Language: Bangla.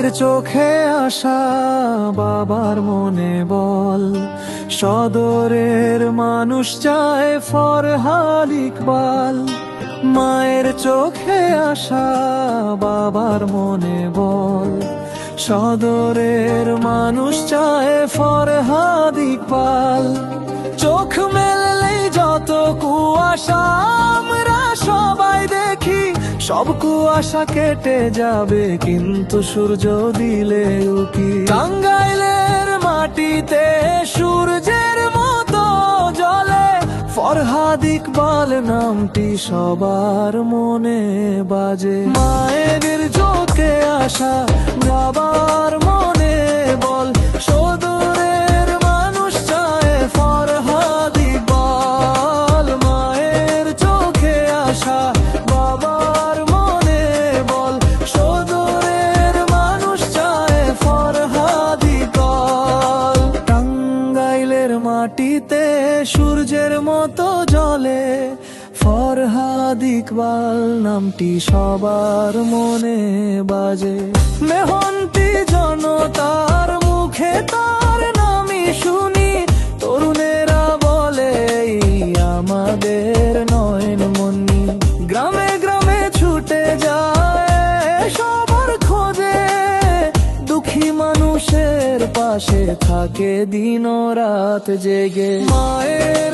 মায়ের চোখে আশা, বাবার মনে বল, সদরের মানুষ চায় ফরহাদ ইকবাল। মায়ের চোখে আশা, বাবার মনে বল, সদরের মানুষ চায় ফরহাদ ইকবাল। চোখ মেললেই যত কুয়াশা আমরা সবাই দেখি, সব কুয়াশা কেটে যাবে কিন্তু সূর্য দিলে উকি। টাঙ্গাইলের মাটিতে সূর্যের মতো জ্বলে ফরহাদ ইকবাল নামটি সবার মনে বাজে। মায়ের চোখে আশা, বাবার মনে বল, সদরের মানুষ চায় ফরহাদ ইকবাল। মায়ের চোখে আশা, বাবার মনে বল, সদরের মানুষ চায় ফরহাদ ইকবাল। টাঙ্গাইলের মাটিতে সূর্যের মতো জ্বলে ফরহাদ ইকবাল নামটি সবার মনে বাজে। মেহনতি জনতার মুখে তার নামই শুনি, তরুণেরা বলে আমাদের নয়নমণি। গ্রামে গ্রামে ছুটে যায় সবার খোঁজে, দুঃখী মানুষের পাশে থাকে দিন রাত জেগে। মায়ের